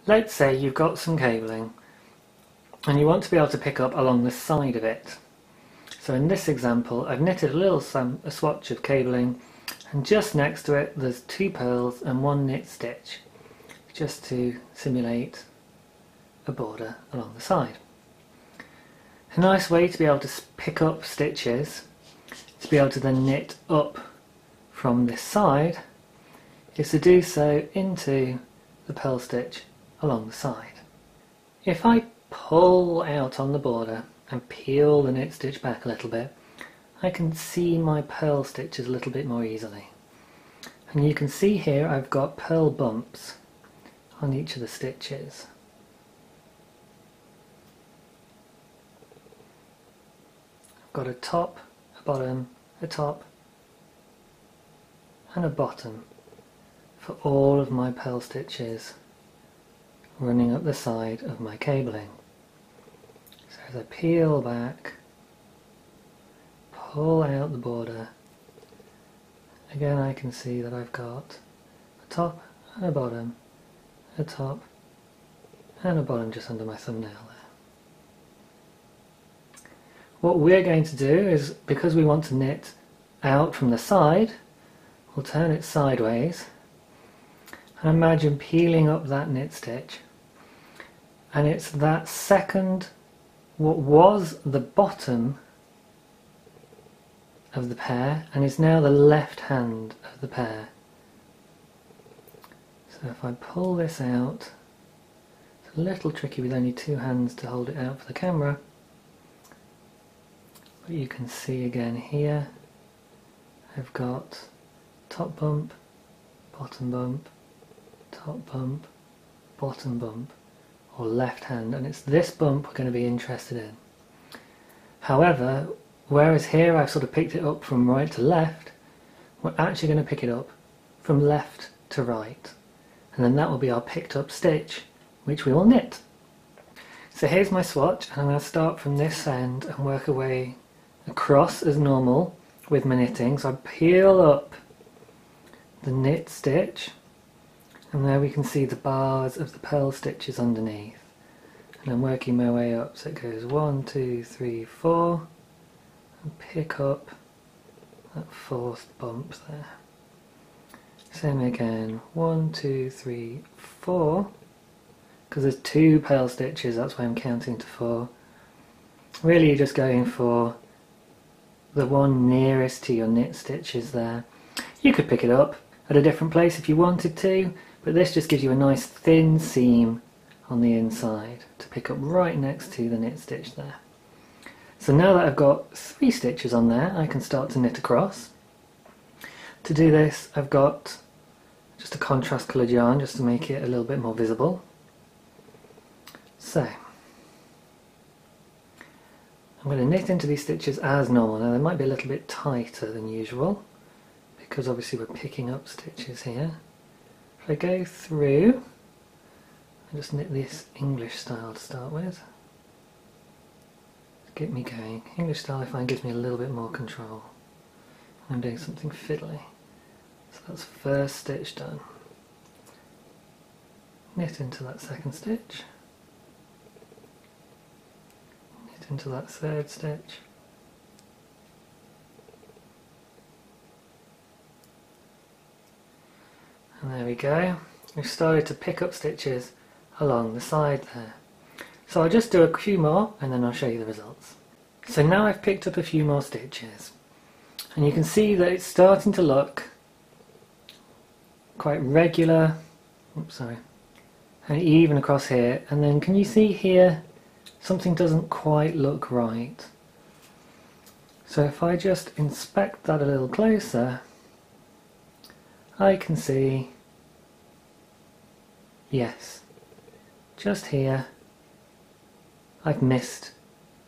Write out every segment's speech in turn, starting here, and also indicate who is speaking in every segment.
Speaker 1: Let's say you've got some cabling and you want to be able to pick up along the side of it. So in this example I've knitted a swatch of cabling, and just next to it there's 2 pearls and 1 knit stitch, just to simulate a border along the side. A nice way to be able to pick up stitches, to be able to then knit up from this side, is to do so into the pearl stitch along the side. If I pull out on the border and peel the knit stitch back a little bit, I can see my pearl stitches a little bit more easily. And you can see here I've got pearl bumps on each of the stitches. I've got a top, a bottom, a top and a bottom for all of my pearl stitches running up the side of my cabling. So as I peel back, pull out the border, again I can see that I've got a top and a bottom, a top and a bottom just under my thumbnail there. What we're going to do is, because we want to knit out from the side, we'll turn it sideways and imagine peeling up that knit stitch, and it's that second, what was the bottom of the pair and is now the left hand of the pair. So if I pull this out, it's a little tricky with only 2 hands to hold it out for the camera, but you can see again here I've got top bump, bottom bump, top bump, bottom bump, or left hand, and it's this bump we're going to be interested in. However, whereas here I've sort of picked it up from right to left, we're actually going to pick it up from left to right, and then that will be our picked up stitch, which we will knit. So here's my swatch, and I'm going to start from this end and work away across as normal with my knitting. So I peel up the knit stitch, and there we can see the bars of the pearl stitches underneath, and I'm working my way up, so it goes 1, 2, 3, 4, and pick up that 4th bump there. Same again, 1, 2, 3, 4, because there's 2 pearl stitches, that's why I'm counting to 4. Really you're just going for the one nearest to your knit stitches there. You could pick it up at a different place if you wanted to, but this just gives you a nice thin seam on the inside to pick up right next to the knit stitch there. So now that I've got 3 stitches on there, I can start to knit across. To do this I've got just a contrast coloured yarn just to make it a little bit more visible. So I'm going to knit into these stitches as normal. Now they might be a little bit tighter than usual because obviously we're picking up stitches here. If I go through, I just knit this English style to start with. Get me going. English style I find gives me a little bit more control. I'm doing something fiddly. So that's first stitch done. Knit into that 2nd stitch. Knit into that 3rd stitch. And there we go. We've started to pick up stitches along the side there. So I'll just do a few more and then I'll show you the results. So now I've picked up a few more stitches, and you can see that it's starting to look quite regular, and even across here, and then can you see here something doesn't quite look right. So if I just inspect that a little closer, I can see, yes, just here I've missed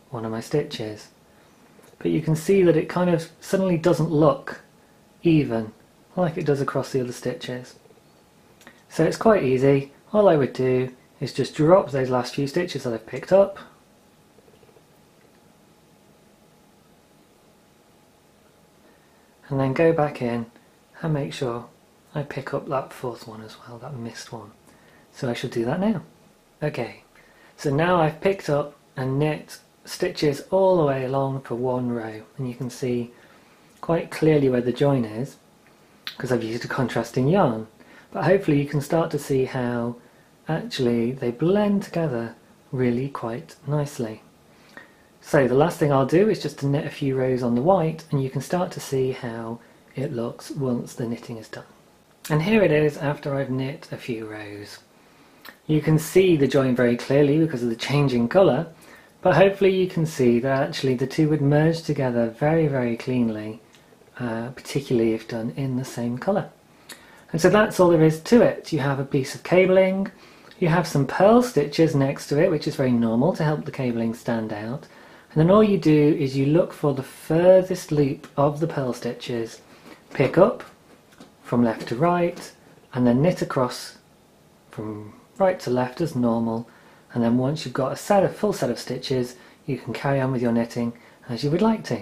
Speaker 1: one of my stitches, but you can see that it kind of suddenly doesn't look even like it does across the other stitches. So it's quite easy. All I would do is just drop those last few stitches that I've picked up, and then go back in and make sure I pick up that 4th one as well, that missed one. So I shall do that now. Okay, so now I've picked up and knit stitches all the way along for one row, and you can see quite clearly where the join is because I've used a contrasting yarn, but hopefully you can start to see how actually they blend together really quite nicely. So the last thing I'll do is just to knit a few rows on the white, and you can start to see how it looks once the knitting is done. And here it is after I've knit a few rows. You can see the join very clearly because of the change in colour, but hopefully you can see that actually the two would merge together very, very cleanly, particularly if done in the same colour. And so that's all there is to it. You have a piece of cabling, you have some purl stitches next to it, which is very normal to help the cabling stand out, and then all you do is you look for the furthest loop of the purl stitches, pick up from left to right, and then knit across from right to left as normal, and then once you've got a full set of stitches, you can carry on with your knitting as you would like to.